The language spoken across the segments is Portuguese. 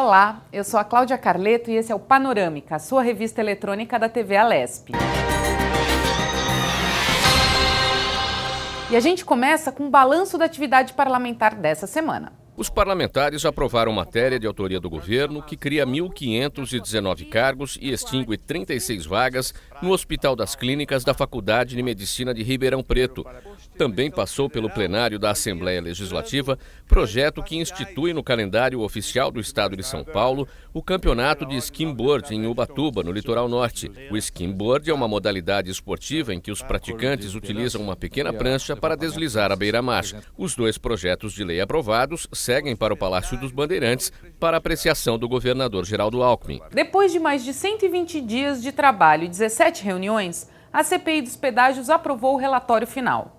Olá, eu sou a Cláudia Carleto e esse é o Panorâmica, a sua revista eletrônica da TV Alesp. E a gente começa com um balanço da atividade parlamentar dessa semana. Os parlamentares aprovaram matéria de autoria do governo que cria 1.519 cargos e extingue 36 vagas no Hospital das Clínicas da Faculdade de Medicina de Ribeirão Preto. Também passou pelo plenário da Assembleia Legislativa projeto que institui no calendário oficial do Estado de São Paulo o campeonato de skimboard em Ubatuba, no litoral norte. O skimboard é uma modalidade esportiva em que os praticantes utilizam uma pequena prancha para deslizar à beira-mar. Os dois projetos de lei aprovados seguem para o Palácio dos Bandeirantes para apreciação do governador Geraldo Alckmin. Depois de mais de 120 dias de trabalho e 17 reuniões, a CPI dos pedágios aprovou o relatório final.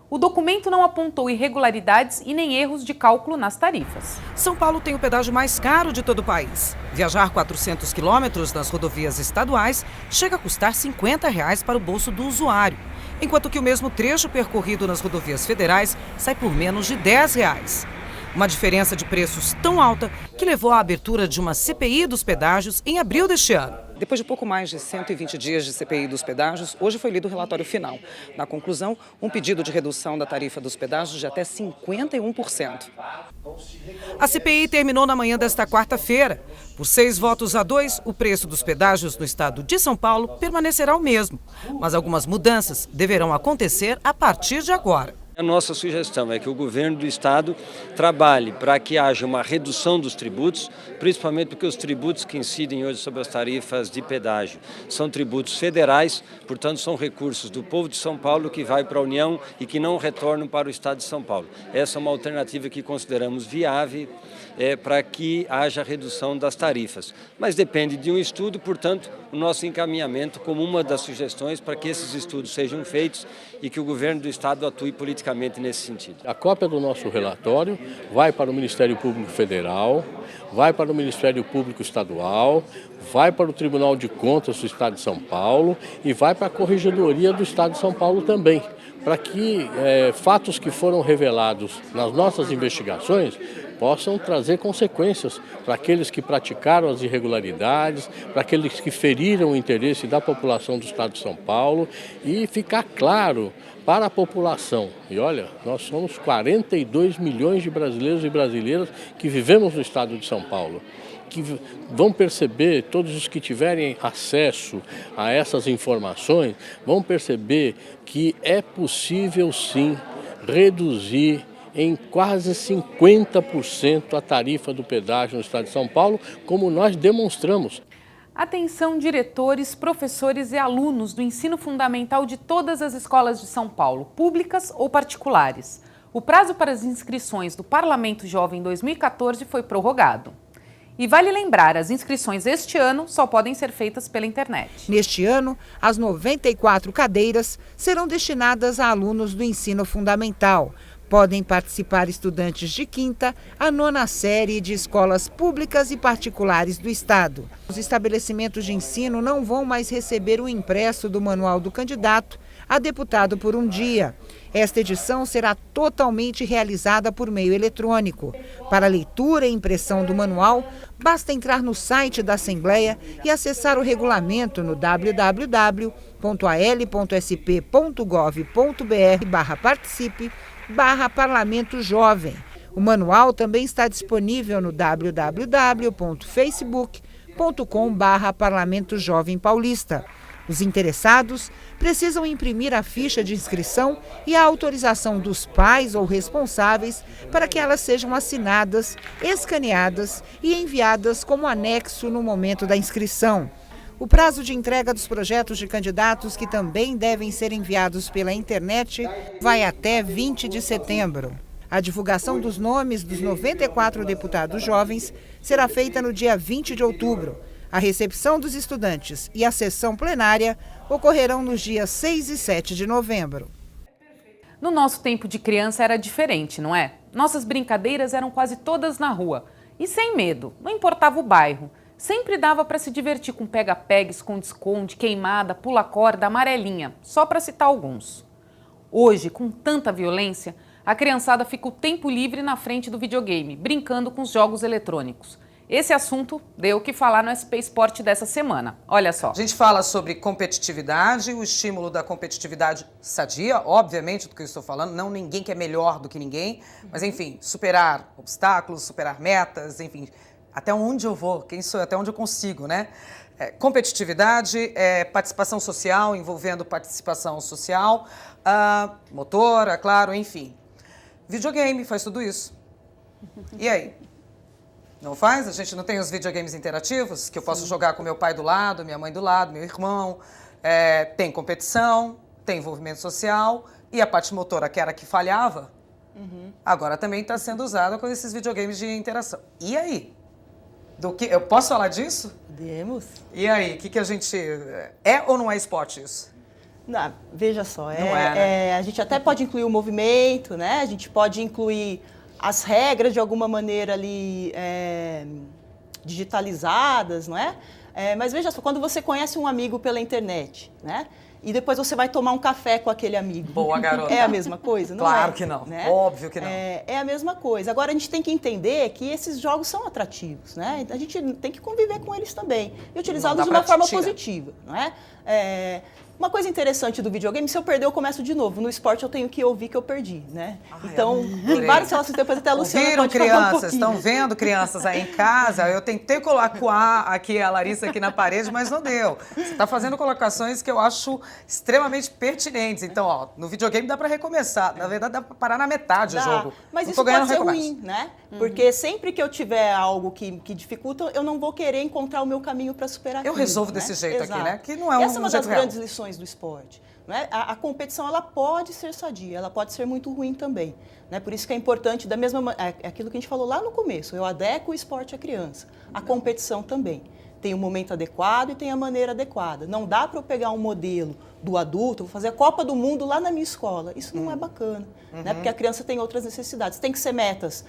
O documento não apontou irregularidades e nem erros de cálculo nas tarifas. São Paulo tem o pedágio mais caro de todo o país. Viajar 400 quilômetros nas rodovias estaduais chega a custar R$ 50 para o bolso do usuário, enquanto que o mesmo trecho percorrido nas rodovias federais sai por menos de R$ 10. Uma diferença de preços tão alta que levou à abertura de uma CPI dos pedágios em abril deste ano. Depois de pouco mais de 120 dias de CPI dos pedágios, hoje foi lido o relatório final. Na conclusão, um pedido de redução da tarifa dos pedágios de até 51%. A CPI terminou na manhã desta quarta-feira. Por 6 votos a 2, o preço dos pedágios no estado de São Paulo permanecerá o mesmo. Mas algumas mudanças deverão acontecer a partir de agora. A nossa sugestão é que o governo do estado trabalhe para que haja uma redução dos tributos, principalmente porque os tributos que incidem hoje sobre as tarifas de pedágio são tributos federais, portanto são recursos do povo de São Paulo que vai para a União e que não retornam para o estado de São Paulo. Essa é uma alternativa que consideramos viável para que haja redução das tarifas. Mas depende de um estudo, portanto, o nosso encaminhamento como uma das sugestões para que esses estudos sejam feitos e que o governo do estado atue politicamente nesse sentido. A cópia do nosso relatório vai para o Ministério Público Federal, vai para o Ministério Público Estadual, vai para o Tribunal de Contas do Estado de São Paulo e vai para a Corregedoria do Estado de São Paulo também, para que fatos que foram revelados nas nossas investigações possam trazer consequências para aqueles que praticaram as irregularidades, para aqueles que feriram o interesse da população do Estado de São Paulo e ficar claro para a população. E olha, nós somos 42 milhões de brasileiros e brasileiras que vivemos no Estado de São Paulo, que vão perceber, todos os que tiverem acesso a essas informações, vão perceber que é possível sim reduzir em quase 50% a tarifa do pedágio no estado de São Paulo, como nós demonstramos. Atenção, diretores, professores e alunos do ensino fundamental de todas as escolas de São Paulo, públicas ou particulares. O prazo para as inscrições do Parlamento Jovem 2014 foi prorrogado. E vale lembrar, as inscrições este ano só podem ser feitas pela internet. Neste ano, as 94 cadeiras serão destinadas a alunos do ensino fundamental. Podem participar estudantes de 5ª a 9ª série de escolas públicas e particulares do estado. Os estabelecimentos de ensino não vão mais receber o impresso do manual do candidato a deputado por um dia. Esta edição será totalmente realizada por meio eletrônico. Para leitura e impressão do manual, basta entrar no site da Assembleia e acessar o regulamento no www.al.sp.gov.br/participe/Parlamento Jovem. O manual também está disponível no www.facebook.com/Parlamento Jovem Paulista. Os interessados precisam imprimir a ficha de inscrição e a autorização dos pais ou responsáveis para que elas sejam assinadas, escaneadas e enviadas como anexo no momento da inscrição. O prazo de entrega dos projetos de candidatos, que também devem ser enviados pela internet, vai até 20 de setembro. A divulgação dos nomes dos 94 deputados jovens será feita no dia 20 de outubro. A recepção dos estudantes e a sessão plenária ocorrerão nos dias 6 e 7 de novembro. No nosso tempo de criança era diferente, não é? Nossas brincadeiras eram quase todas na rua. E sem medo, não importava o bairro. Sempre dava para se divertir com pega-pega, esconde-esconde, queimada, pula-corda, amarelinha, só para citar alguns. Hoje, com tanta violência, a criançada fica o tempo livre na frente do videogame, brincando com os jogos eletrônicos. Esse assunto deu o que falar no SP Esporte dessa semana. Olha só. A gente fala sobre competitividade, o estímulo da competitividade sadia, obviamente, do que eu estou falando, não ninguém que é melhor do que ninguém, mas enfim, superar obstáculos, superar metas, enfim, até onde eu vou, quem sou eu, até onde eu consigo, né? Competitividade, participação social, envolvendo participação social, motora, claro, enfim. Videogame faz tudo isso. E aí? Não faz? A gente não tem os videogames interativos, que eu posso jogar com meu pai do lado, minha mãe do lado, meu irmão. Tem competição, tem envolvimento social. E a parte motora, que era a que falhava, agora também está sendo usada com esses videogames de interação. E aí? Eu posso falar disso? Podemos. E aí, o que a gente... É ou não é esporte isso? Não, veja só, né? a gente até pode incluir o movimento, né? A gente pode incluir as regras de alguma maneira ali digitalizadas, não é? Mas veja só, quando você conhece um amigo pela internet, né? E depois você vai tomar um café com aquele amigo. Boa, garota. É a mesma coisa? Não claro é, que não, né? Óbvio que não. É a mesma coisa. Agora, a gente tem que entender que esses jogos são atrativos, né? A gente tem que conviver com eles também e utilizá-los de uma forma positiva, não é? Uma coisa interessante do videogame, se eu perder, eu começo de novo. No esporte, eu tenho que ouvir que eu perdi, né? Então, tem vários relações, depois até a Luciana Ouviram, pode falar um crianças? Estão vendo, crianças, aí em casa? Eu tentei colocar aqui a Larissa aqui na parede, mas não deu. Você está fazendo colocações que eu acho extremamente pertinentes. Então, ó, no videogame dá para recomeçar. Na verdade, dá para parar na metade o jogo. Mas não isso ganhando, pode ser recomeço. ruim, né? Porque sempre que eu tiver algo que dificulta, eu não vou querer encontrar o meu caminho para superar aquilo. Eu resolvo né? desse jeito Exato. aqui, né? Que não é Essa é uma das real. grandes lições do esporte. Né? A competição ela pode ser sadia, ela pode ser muito ruim também. Né? Por isso que é importante, da mesma aquilo que a gente falou lá no começo, eu adequo o esporte à criança. A competição também. Tem o momento adequado e tem a maneira adequada. Não dá para eu pegar um modelo do adulto, vou fazer a Copa do Mundo lá na minha escola. Isso não é bacana, né? Porque a criança tem outras necessidades. Tem que ser metas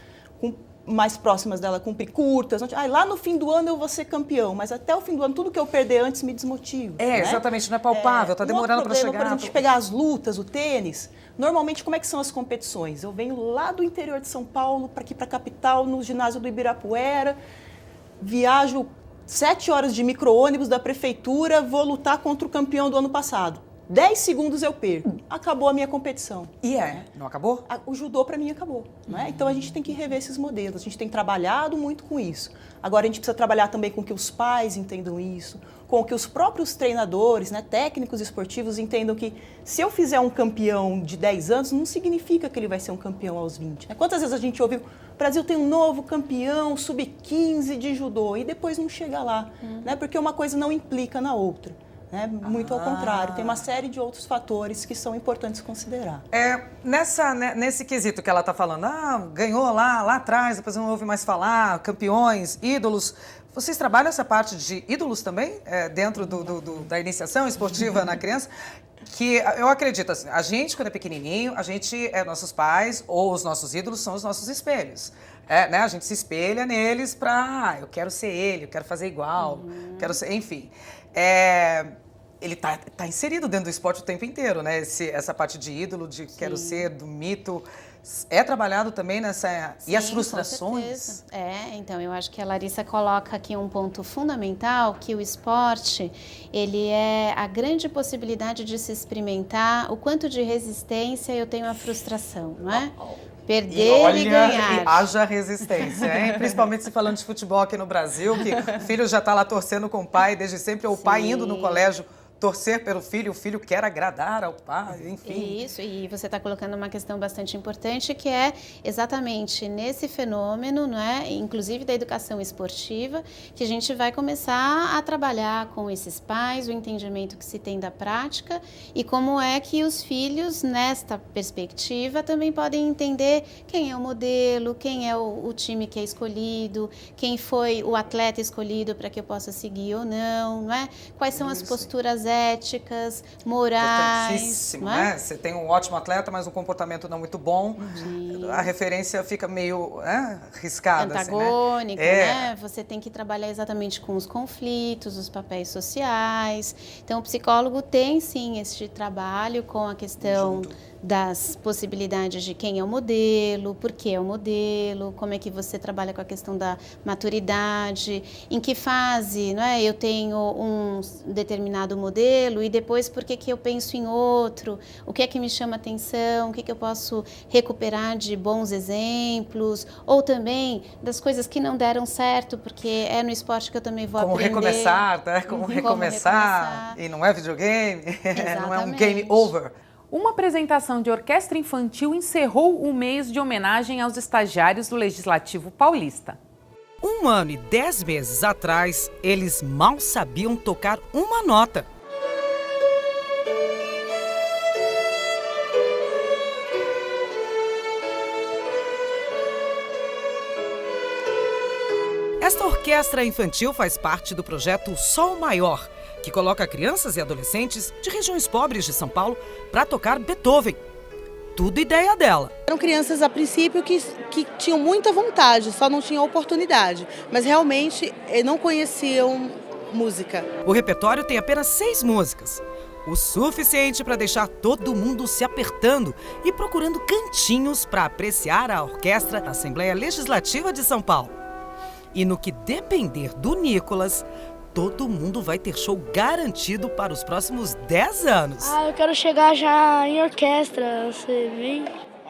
mais próximas dela, cumprir curtas. Lá no fim do ano eu vou ser campeão, mas até o fim do ano tudo que eu perder antes me desmotiva. né? Exatamente, não é palpável, está demorando para chegar. Por exemplo, de pegar as lutas, o tênis, normalmente como é que são as competições? Eu venho lá do interior de São Paulo, para aqui para a capital, no ginásio do Ibirapuera, viajo 7 horas de micro-ônibus da prefeitura, vou lutar contra o campeão do ano passado. 10 segundos eu perco. Acabou a minha competição. E não acabou? O judô, para mim, acabou. Né? Então, a gente tem que rever esses modelos. A gente tem trabalhado muito com isso. Agora, a gente precisa trabalhar também com que os pais entendam isso, com que os próprios treinadores, né, técnicos esportivos, entendam que se eu fizer um campeão de 10 anos, não significa que ele vai ser um campeão aos 20. Né? Quantas vezes a gente ouviu, o Brasil tem um novo campeão sub-15 de judô, e depois não chega lá, né? Porque uma coisa não implica na outra. Né? Muito ao contrário, tem uma série de outros fatores que são importantes considerar. Nesse quesito que ela está falando, ganhou lá atrás, depois não ouve mais falar, campeões, ídolos. Vocês trabalham essa parte de ídolos também, dentro da iniciação esportiva na criança? Que eu acredito assim, a gente, quando é pequenininho, nossos pais ou os nossos ídolos são os nossos espelhos. Né? A gente se espelha neles para, eu quero ser ele, eu quero fazer igual, quero ser, enfim. Ele tá inserido dentro do esporte o tempo inteiro, né? Essa parte de ídolo, de quero ser, do mito. É trabalhado também nessa... Sim, e as frustrações? Com certeza. Então, eu acho que a Larissa coloca aqui um ponto fundamental, que o esporte, ele é a grande possibilidade de se experimentar o quanto de resistência eu tenho à frustração, não é? Perder e ganhar. E haja resistência, hein? Principalmente se falando de futebol aqui no Brasil, que o filho já está lá torcendo com o pai desde sempre, ou o pai indo no colégio torcer pelo filho, o filho quer agradar ao pai, enfim. Isso, e você está colocando uma questão bastante importante, que é exatamente nesse fenômeno, não é? Inclusive da educação esportiva, que a gente vai começar a trabalhar com esses pais, o entendimento que se tem da prática e como é que os filhos, nesta perspectiva, também podem entender quem é o modelo, quem é o time que é escolhido, quem foi o atleta escolhido para que eu possa seguir ou não é? Quais são as posturas éticas, morais. Importantíssimo, né? Você tem um ótimo atleta, mas um comportamento não muito bom. A referência fica meio arriscada. Antagônica, assim, né? Você tem que trabalhar exatamente com os conflitos, os papéis sociais. Então, o psicólogo tem, sim, este trabalho com a questão das possibilidades de quem é o modelo, por que é o modelo, como é que você trabalha com a questão da maturidade, em que fase, não é? Eu tenho um determinado modelo e depois por que eu penso em outro, o que é que me chama atenção, o que eu posso recuperar de bons exemplos, ou também das coisas que não deram certo, porque é no esporte que eu também vou aprender. Recomeçar, né? Como recomeçar, e não é videogame, não é um game over. Uma apresentação de orquestra infantil encerrou o mês de homenagem aos estagiários do Legislativo Paulista. 1 ano e 10 meses atrás, eles mal sabiam tocar uma nota. Esta orquestra infantil faz parte do projeto Sol Maior, que coloca crianças e adolescentes de regiões pobres de São Paulo para tocar Beethoven. Tudo ideia dela. Eram crianças, a princípio, que tinham muita vontade, só não tinham oportunidade, mas realmente não conheciam música. O repertório tem apenas 6 músicas, o suficiente para deixar todo mundo se apertando e procurando cantinhos para apreciar a orquestra da Assembleia Legislativa de São Paulo. E no que depender do Nicolas, todo mundo vai ter show garantido para os próximos 10 anos. Eu quero chegar já em orquestra, você vem?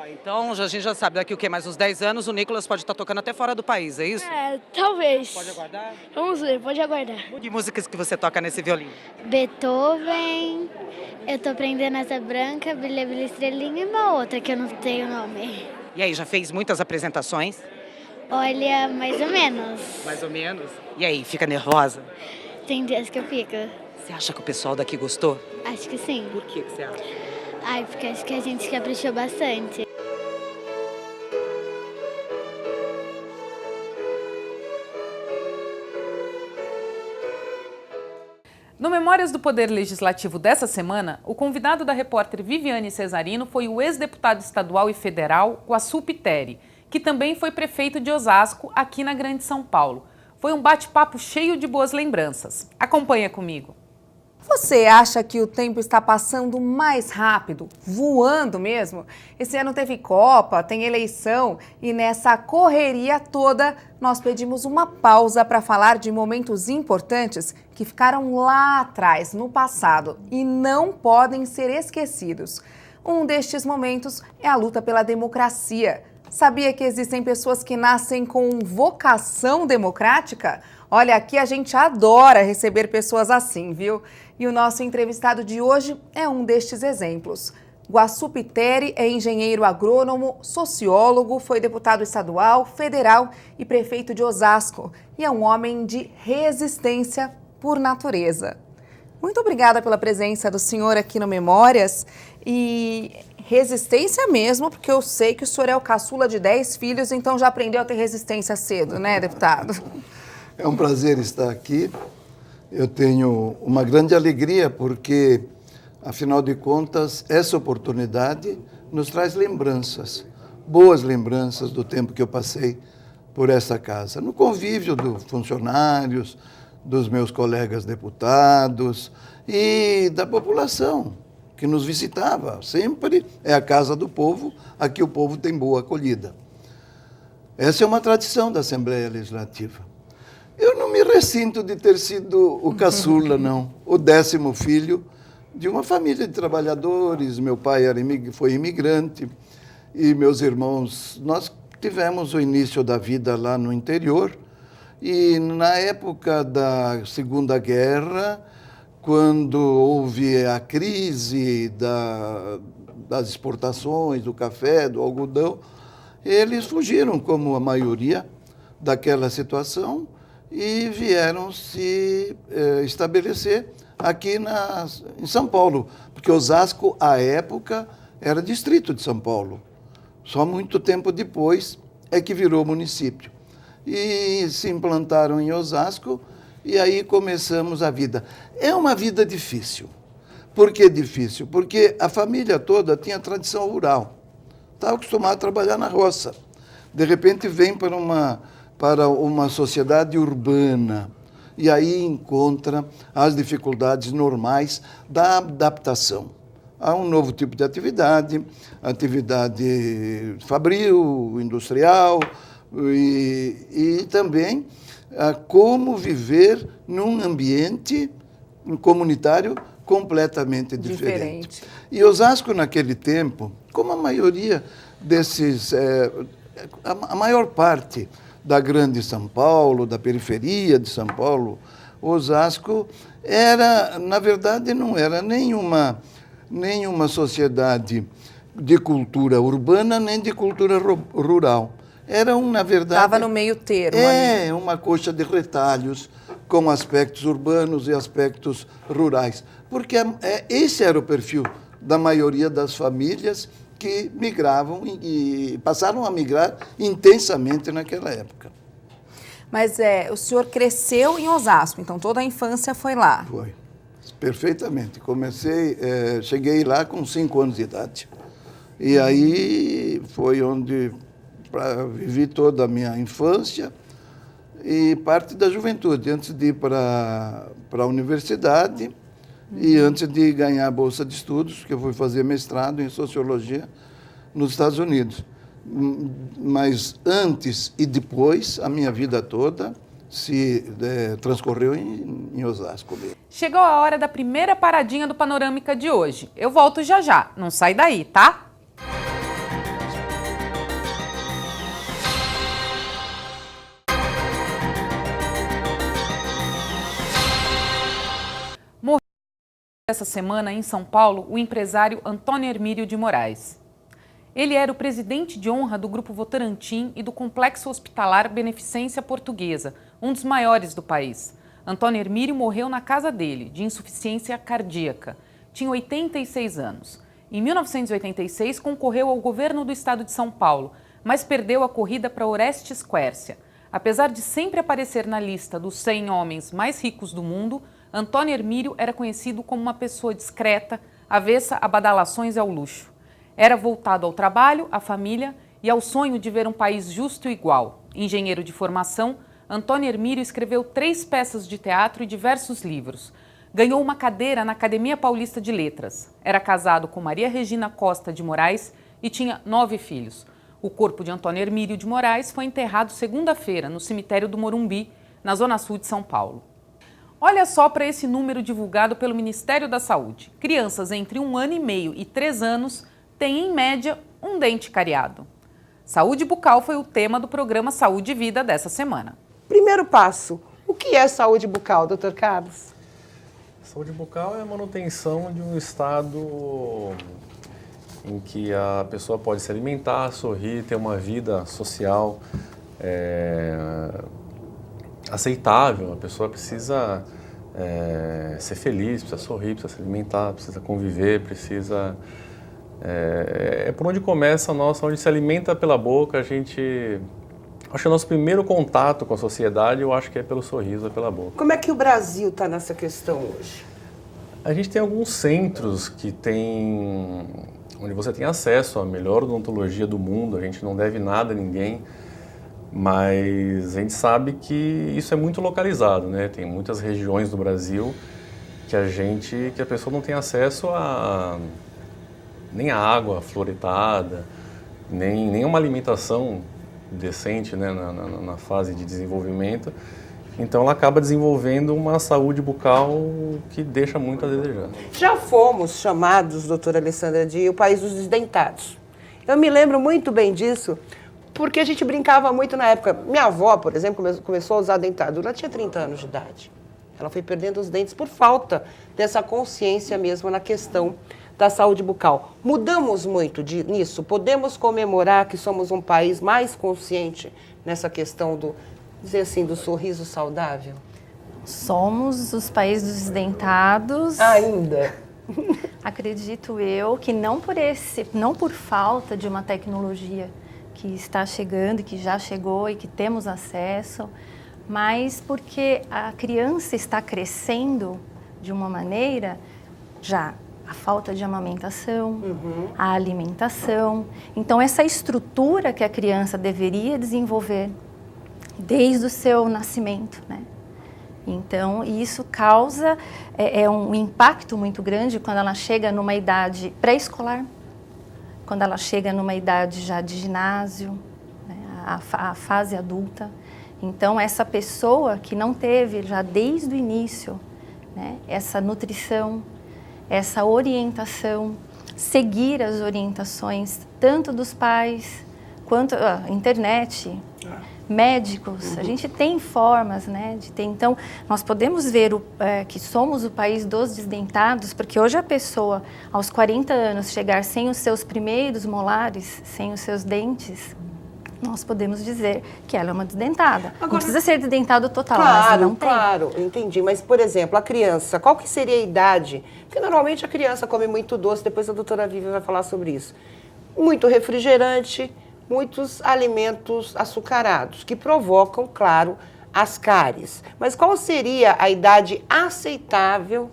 Então, a gente já sabe, daqui o quê? Mais uns 10 anos o Nicolas pode estar tocando até fora do país, é isso? Talvez. Pode aguardar? Vamos ver, pode aguardar. Que músicas que você toca nesse violino? Beethoven, eu tô aprendendo essa branca, Brilha, Brilha, Estrelinha e uma outra que eu não tenho nome. E aí, já fez muitas apresentações? Olha, mais ou menos. Mais ou menos. E aí, fica nervosa? Tem dias que eu fico. Você acha que o pessoal daqui gostou? Acho que sim. Por que você acha? Porque acho que a gente caprichou bastante. No Memórias do Poder Legislativo dessa semana, o convidado da repórter Viviane Cesarino foi o ex-deputado estadual e federal Guaçu Pitteri, que também foi prefeito de Osasco, aqui na Grande São Paulo. Foi um bate-papo cheio de boas lembranças. Acompanha comigo. Você acha que o tempo está passando mais rápido, voando mesmo? Esse ano teve Copa, tem eleição e nessa correria toda nós pedimos uma pausa para falar de momentos importantes que ficaram lá atrás, no passado, e não podem ser esquecidos. Um destes momentos é a luta pela democracia. Sabia que existem pessoas que nascem com vocação democrática? Olha, aqui a gente adora receber pessoas assim, viu? E o nosso entrevistado de hoje é um destes exemplos. Guaçu Pitteri é engenheiro agrônomo, sociólogo, foi deputado estadual, federal e prefeito de Osasco. E é um homem de resistência por natureza. Muito obrigada pela presença do senhor aqui no Memórias. E resistência mesmo, porque eu sei que o senhor é o caçula de 10 filhos, então já aprendeu a ter resistência cedo, né, deputado? É um prazer estar aqui. Eu tenho uma grande alegria porque, afinal de contas, essa oportunidade nos traz lembranças, boas lembranças do tempo que eu passei por essa casa. No convívio dos funcionários, dos meus colegas deputados e da população que nos visitava. Sempre é a casa do povo, aqui o povo tem boa acolhida. Essa é uma tradição da Assembleia Legislativa. Eu não me ressinto de ter sido o caçula, não. O 10º filho de uma família de trabalhadores. Meu pai foi imigrante e meus irmãos, nós tivemos o início da vida lá no interior. E na época da Segunda Guerra, quando houve a crise das exportações, do café, do algodão, eles fugiram, como a maioria, daquela situação e vieram se estabelecer aqui em São Paulo, porque Osasco, à época, era distrito de São Paulo. Só muito tempo depois é que virou município. E se implantaram em Osasco e aí começamos a vida. É uma vida difícil. Por que difícil? Porque a família toda tinha tradição rural. Estava acostumada a trabalhar na roça. De repente vem para uma sociedade urbana e aí encontra as dificuldades normais da adaptação. a um novo tipo de atividade fabril, industrial, e também a como viver num ambiente comunitário completamente diferente. E Osasco, naquele tempo, como a maioria desses, a maior parte da grande São Paulo, da periferia de São Paulo, Osasco era, na verdade, não era nenhuma sociedade de cultura urbana nem de cultura rural. Era, na verdade... Estava no meio termo. Uma coxa de retalhos com aspectos urbanos e aspectos rurais. Porque esse era o perfil da maioria das famílias que migravam e passaram a migrar intensamente naquela época. Mas o senhor cresceu em Osasco, então toda a infância foi lá? Foi, perfeitamente. Cheguei lá com 5 anos de idade. E aí foi onde vivi toda a minha infância e parte da juventude, antes de ir para a universidade e antes de ganhar a bolsa de estudos, que eu fui fazer mestrado em sociologia nos Estados Unidos. Mas antes e depois, a minha vida toda se transcorreu em Osasco. Chegou a hora da primeira paradinha do Panorâmica de hoje. Eu volto já já, não sai daí, tá? Essa semana, em São Paulo, o empresário Antônio Hermílio de Moraes. Ele era o presidente de honra do Grupo Votorantim e do Complexo Hospitalar Beneficência Portuguesa, um dos maiores do país. Antônio Hermílio morreu na casa dele, de insuficiência cardíaca. Tinha 86 anos. Em 1986, concorreu ao governo do estado de São Paulo, mas perdeu a corrida para Orestes Quércia. Apesar de sempre aparecer na lista dos 100 homens mais ricos do mundo, Antônio Hermílio era conhecido como uma pessoa discreta, avessa a badalações e ao luxo. Era voltado ao trabalho, à família e ao sonho de ver um país justo e igual. Engenheiro de formação, Antônio Hermílio escreveu 3 peças de teatro e diversos livros. Ganhou uma cadeira na Academia Paulista de Letras. Era casado com Maria Regina Costa de Moraes e tinha 9 filhos. O corpo de Antônio Hermílio de Moraes foi enterrado segunda-feira no cemitério do Morumbi, na zona sul de São Paulo. Olha só para esse número divulgado pelo Ministério da Saúde. Crianças entre 1 ano e meio e 3 anos têm, em média, um dente cariado. Saúde bucal foi o tema do programa Saúde e Vida dessa semana. Primeiro passo, o que é saúde bucal, Dr. Carlos? Saúde bucal é a manutenção de um estado em que a pessoa pode se alimentar, sorrir, ter uma vida social aceitável. A pessoa precisa ser feliz, precisa sorrir, precisa se alimentar, precisa conviver, precisa... por onde começa a nossa, onde se alimenta pela boca, a gente... Acho que o nosso primeiro contato com a sociedade, eu acho que é pelo sorriso, é pela boca. Como é que o Brasil está nessa questão hoje? A gente tem alguns centros onde você tem acesso à melhor odontologia do mundo, a gente não deve nada a ninguém, mas a gente sabe que isso é muito localizado, né? Tem muitas regiões do Brasil que a pessoa não tem acesso nem a água fluoretada, nem uma alimentação decente, né, na fase de desenvolvimento. Então ela acaba desenvolvendo uma saúde bucal que deixa muito a desejar. Já fomos chamados, doutora Alessandra, de o país dos desdentados. Eu me lembro muito bem disso, porque a gente brincava muito na época. Minha avó, por exemplo, começou a usar dentadura, ela tinha 30 anos de idade. Ela foi perdendo os dentes por falta dessa consciência mesmo na questão da saúde bucal. Mudamos muito nisso? Podemos comemorar que somos um país mais consciente nessa questão do sorriso saudável? Somos os países dos desdentados. Ainda? Acredito eu que não por falta de uma tecnologia que está chegando e que já chegou e que temos acesso, mas porque a criança está crescendo de uma maneira já a falta de amamentação, a alimentação. Então, essa estrutura que a criança deveria desenvolver desde o seu nascimento, né? Então, isso causa um impacto muito grande quando ela chega numa idade pré-escolar, quando ela chega numa idade já de ginásio, né, a fase adulta. Então, essa pessoa que não teve já desde o início, né, essa nutrição, essa orientação, seguir as orientações tanto dos pais quanto a internet, médicos, a gente tem formas, né, de ter. Então, nós podemos ver que somos o país dos desdentados, porque hoje a pessoa, aos 40 anos, chegar sem os seus primeiros molares, sem os seus dentes, nós podemos dizer que ela é uma desdentada. Agora, não precisa ser desdentado total, mas não tem. Claro, entendi. Mas, por exemplo, a criança, qual que seria a idade? Porque normalmente a criança come muito doce, depois a doutora Vivian vai falar sobre isso. Muito refrigerante, muitos alimentos açucarados, que provocam, claro, as cáries. Mas qual seria a idade aceitável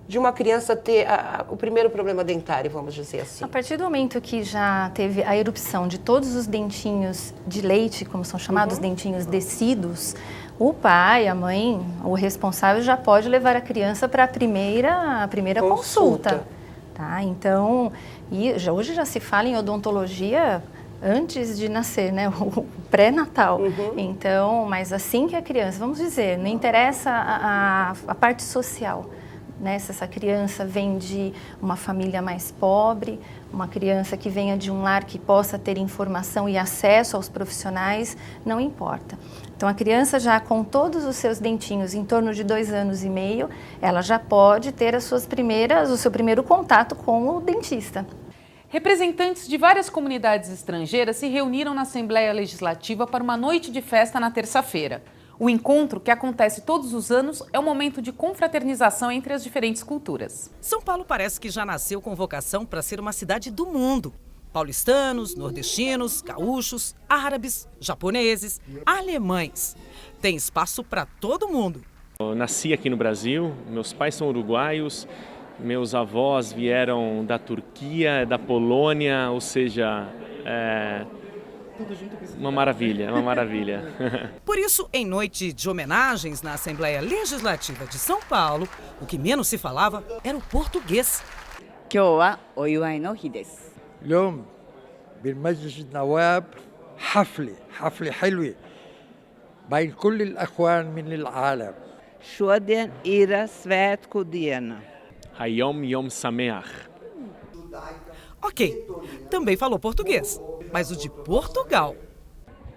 de uma criança ter o primeiro problema dentário, vamos dizer assim? A partir do momento que já teve a erupção de todos os dentinhos de leite, como são chamados dentinhos descidos, o pai, a mãe, o responsável já pode levar a criança para a primeira consulta. Tá? Então, hoje já se fala em odontologia antes de nascer, né? O pré-natal. Então, mas assim que a criança, vamos dizer, não interessa a parte social, né? Se essa criança vem de uma família mais pobre, uma criança que venha de um lar que possa ter informação e acesso aos profissionais, não importa. Então, a criança já com todos os seus dentinhos em torno de 2 anos e meio, ela já pode ter o seu primeiro contato com o dentista. Representantes de várias comunidades estrangeiras se reuniram na Assembleia Legislativa para uma noite de festa na terça-feira. O encontro, que acontece todos os anos, é um momento de confraternização entre as diferentes culturas. São Paulo parece que já nasceu com vocação para ser uma cidade do mundo. Paulistanos, nordestinos, gaúchos, árabes, japoneses, alemães. Tem espaço para todo mundo. Eu nasci aqui no Brasil, meus pais são uruguaios, meus avós vieram da Turquia, da Polônia, ou seja, uma maravilha, uma maravilha. Por isso, em noite de homenagens na Assembleia Legislativa de São Paulo, o que menos se falava era o português. اليوم بالمجلس النواب حفلة حلوة بين كل الأخوان من العالم. Šodien ir svētku diena. Hayom Yom Sameach. Ok, também falou português, mas o de Portugal.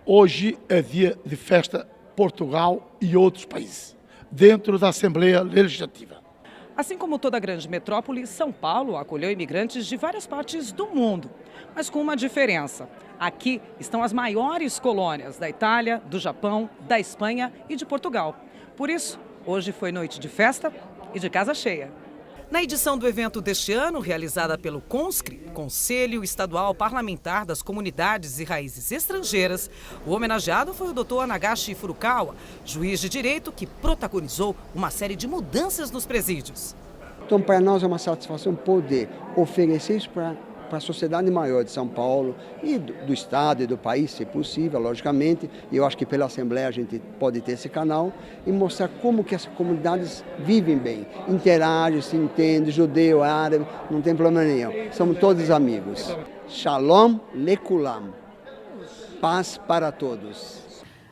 Hoje é dia de festa Portugal e outros países, dentro da Assembleia Legislativa. Assim como toda grande metrópole, São Paulo acolheu imigrantes de várias partes do mundo, mas com uma diferença. Aqui estão as maiores colônias da Itália, do Japão, da Espanha e de Portugal. Por isso, hoje foi noite de festa e de casa cheia. Na edição do evento deste ano, realizada pelo CONSCRI, Conselho Estadual Parlamentar das Comunidades e Raízes Estrangeiras, o homenageado foi o Dr. Nagashi Furukawa, juiz de direito que protagonizou uma série de mudanças nos presídios. Então, para nós é uma satisfação poder oferecer isso para a sociedade maior de São Paulo e do Estado e do país, se possível, logicamente. E eu acho que pela Assembleia a gente pode ter esse canal e mostrar como que as comunidades vivem bem, interagem, se entendem, judeu, árabe, não tem problema nenhum. Somos todos amigos. Shalom lekulam. Paz para todos.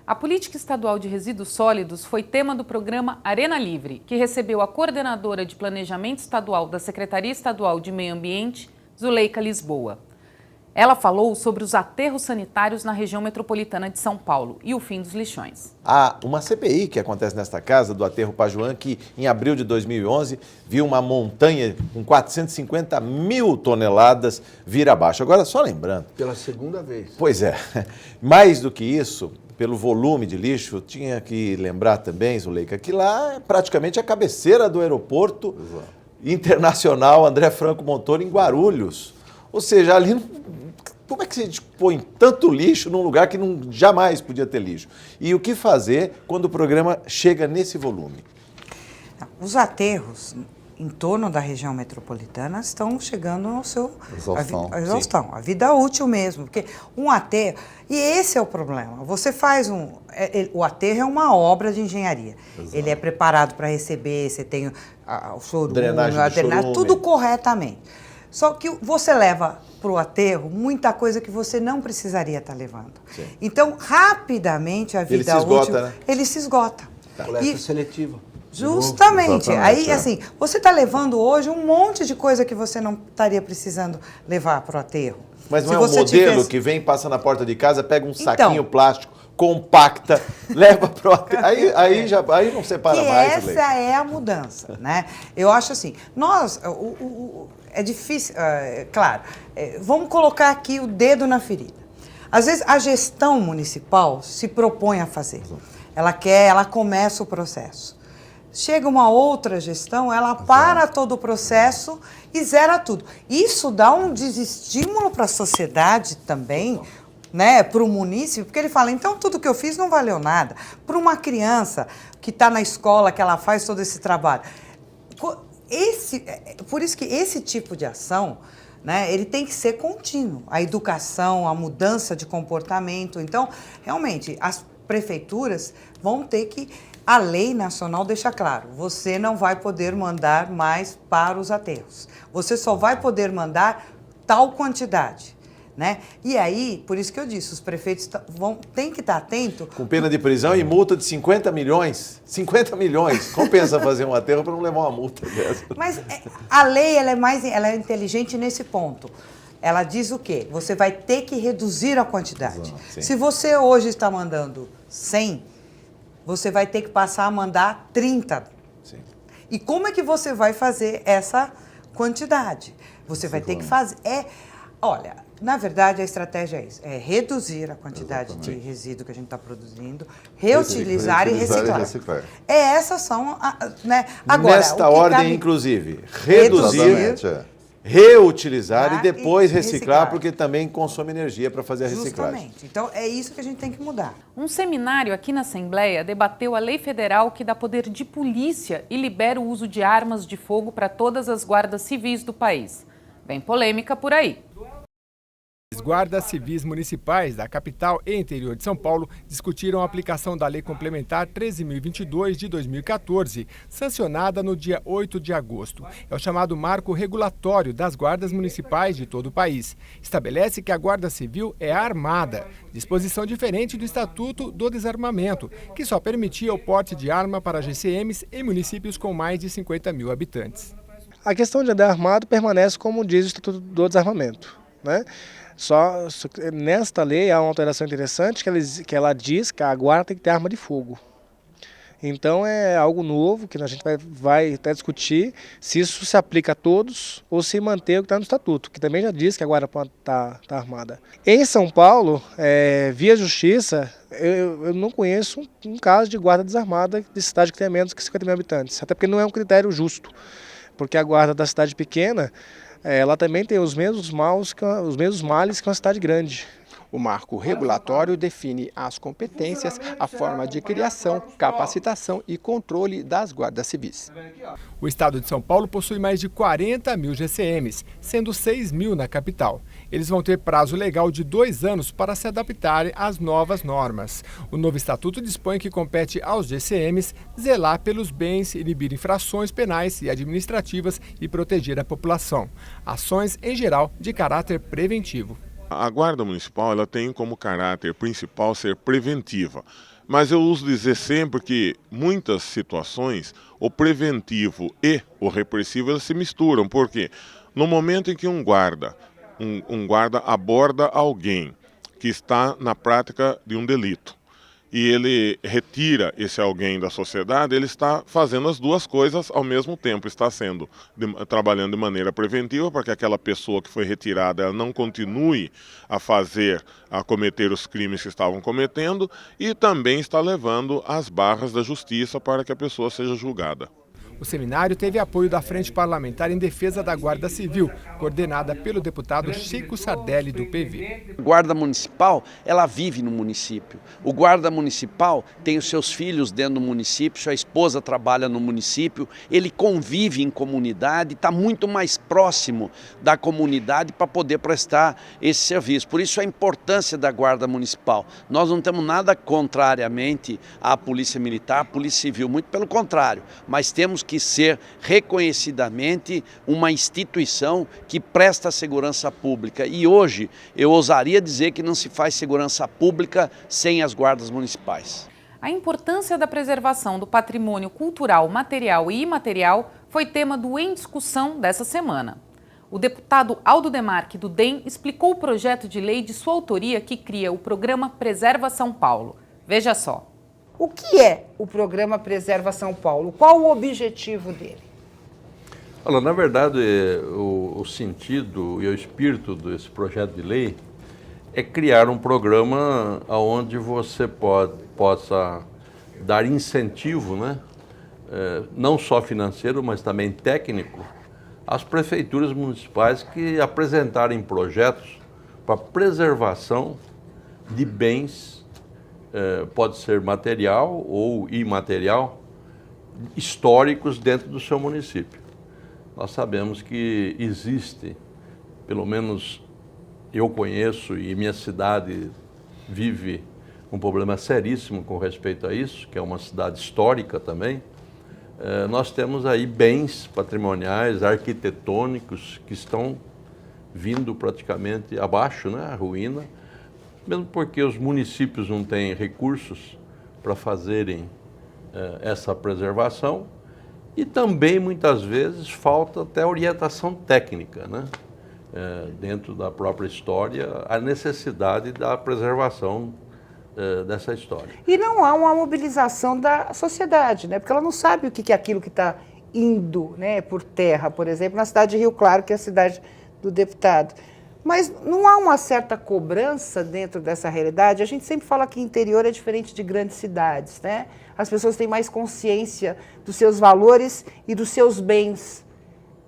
A política estadual de resíduos sólidos foi tema do programa Arena Livre, que recebeu a coordenadora de planejamento estadual da Secretaria Estadual de Meio Ambiente, Zuleika Lisboa. Ela falou sobre os aterros sanitários na região metropolitana de São Paulo e o fim dos lixões. Há uma CPI que acontece nesta casa, do aterro Pajuã, que em abril de 2011 viu uma montanha com 450 mil toneladas vir abaixo. Agora, só lembrando... Pela segunda vez. Pois é. Mais do que isso, pelo volume de lixo, tinha que lembrar também, Zuleika, que lá é praticamente a cabeceira do aeroporto internacional André Franco Montoro, em Guarulhos. Ou seja, ali, como é que se põe tanto lixo num lugar que jamais podia ter lixo? E o que fazer quando o programa chega nesse volume? Os aterros em torno da região metropolitana estão chegando ao seu exaustão, a vida útil mesmo, porque um aterro, e esse é o problema, você faz o aterro é uma obra de engenharia, ele é preparado para receber, você tem o chorume, drenagem, tudo corretamente, só que você leva para o aterro muita coisa que você não precisaria estar levando. Sim. Então, rapidamente, a vida útil, ele se esgota. Coleta seletiva. Justamente. Aí, assim, você está levando hoje um monte de coisa que você não estaria precisando levar para o aterro. Mas não é um modelo que vem, passa na porta de casa, pega um saquinho plástico, compacta, leva para o aterro. Aí não separa mais. Essa é a mudança, né? Eu acho assim, é difícil, claro, vamos colocar aqui o dedo na ferida. Às vezes a gestão municipal se propõe a fazer. Ela começa o processo. Chega uma outra gestão, ela para todo o processo e zera tudo. Isso dá um desestímulo para a sociedade também, né, para o munícipe, porque ele fala, então tudo que eu fiz não valeu nada. Para uma criança que está na escola, que ela faz todo esse trabalho. Por isso que esse tipo de ação, né, ele tem que ser contínuo. A educação, a mudança de comportamento. Então, realmente, as prefeituras vão ter que... A lei nacional deixa claro, você não vai poder mandar mais para os aterros. Você só vai poder mandar tal quantidade. Né? E aí, por isso que eu disse, os prefeitos têm que estar atentos. Com pena de prisão e multa de 50 milhões. 50 milhões. Compensa fazer um aterro para não levar uma multa dessa. Mas a lei ela é inteligente nesse ponto. Ela diz o quê? Você vai ter que reduzir a quantidade. Se você hoje está mandando 100, você vai ter que passar a mandar 30. Sim. E como é que você vai fazer essa quantidade? Você vai ter que fazer... Olha, na verdade, a estratégia é isso. É reduzir a quantidade de resíduo que a gente está produzindo, reutilizar e reciclar. Essas são... né? Agora, nesta ordem, inclusive, reduzir... Reutilizar e depois reciclar, porque também consome energia para fazer a reciclagem. Justamente. Então, é isso que a gente tem que mudar. Um seminário aqui na Assembleia debateu a lei federal que dá poder de polícia e libera o uso de armas de fogo para todas as guardas civis do país. Vem polêmica por aí. Os guardas civis municipais da capital e interior de São Paulo discutiram a aplicação da Lei Complementar 13.022 de 2014, sancionada no dia 8 de agosto. É o chamado marco regulatório das guardas municipais de todo o país. Estabelece que a Guarda Civil é armada, disposição diferente do Estatuto do Desarmamento, que só permitia o porte de arma para GCMs em municípios com mais de 50 mil habitantes. A questão de andar armado permanece como diz o Estatuto do Desarmamento, né? Só nesta lei há uma alteração interessante que ela diz que a guarda tem que ter arma de fogo. Então é algo novo que a gente vai até discutir se isso se aplica a todos ou se manter o que está no Estatuto, que também já diz que a guarda pode estar armada. Em São Paulo, via justiça, eu não conheço um caso de guarda desarmada de cidade que tenha menos que 50 mil habitantes, até porque não é um critério justo, porque a guarda da cidade pequena ela também tem os mesmos males que uma cidade grande. O marco regulatório define as competências, a forma de criação, capacitação e controle das guardas civis. O estado de São Paulo possui mais de 40 mil GCMs, sendo 6 mil na capital. Eles vão ter prazo legal de 2 anos para se adaptarem às novas normas. O novo estatuto dispõe que compete aos GCMs zelar pelos bens, inibir infrações penais e administrativas e proteger a população. Ações, em geral, de caráter preventivo. A Guarda Municipal ela tem como caráter principal ser preventiva, mas eu uso dizer sempre que muitas situações o preventivo e o repressivo eles se misturam, porque no momento em que um guarda aborda alguém que está na prática de um delito e ele retira esse alguém da sociedade, ele está fazendo as duas coisas ao mesmo tempo, está trabalhando de maneira preventiva para que aquela pessoa que foi retirada ela não continue a cometer os crimes que estavam cometendo e também está levando às barras da justiça para que a pessoa seja julgada. O seminário teve apoio da Frente Parlamentar em Defesa da Guarda Civil, coordenada pelo deputado Chico Sardelli, do PV. A Guarda Municipal, ela vive no município. O guarda municipal tem os seus filhos dentro do município, sua esposa trabalha no município, ele convive em comunidade, está muito mais próximo da comunidade para poder prestar esse serviço. Por isso a importância da Guarda Municipal. Nós não temos nada contrariamente à Polícia Militar, à Polícia Civil, muito pelo contrário, mas temos que ser reconhecidamente uma instituição que presta segurança pública. E hoje eu ousaria dizer que não se faz segurança pública sem as guardas municipais. A importância da preservação do patrimônio cultural, material e imaterial foi tema do Em Discussão dessa semana. O deputado Aldo Demarque, do DEM, explicou o projeto de lei de sua autoria que cria o programa Preserva São Paulo. Veja só. O que é o programa Preserva São Paulo? Qual o objetivo dele? Olha, na verdade, o sentido e o espírito desse projeto de lei é criar um programa onde você possa dar incentivo, né? Não só financeiro, mas também técnico, às prefeituras municipais que apresentarem projetos para preservação de bens, pode ser material ou imaterial, históricos dentro do seu município. Nós sabemos que existe, pelo menos eu conheço e minha cidade vive um problema seríssimo com respeito a isso, que é uma cidade histórica também. Nós temos aí bens patrimoniais, arquitetônicos, que estão vindo praticamente abaixo, né, a ruína, mesmo porque os municípios não têm recursos para fazerem essa preservação e também, muitas vezes, falta até orientação técnica, né? Dentro da própria história, a necessidade da preservação dessa história. E não há uma mobilização da sociedade, né? Porque ela não sabe o que é aquilo que está indo, né, por terra, por exemplo, na cidade de Rio Claro, que é a cidade do deputado. Mas não há uma certa cobrança dentro dessa realidade? A gente sempre fala que interior é diferente de grandes cidades, né? As pessoas têm mais consciência dos seus valores e dos seus bens.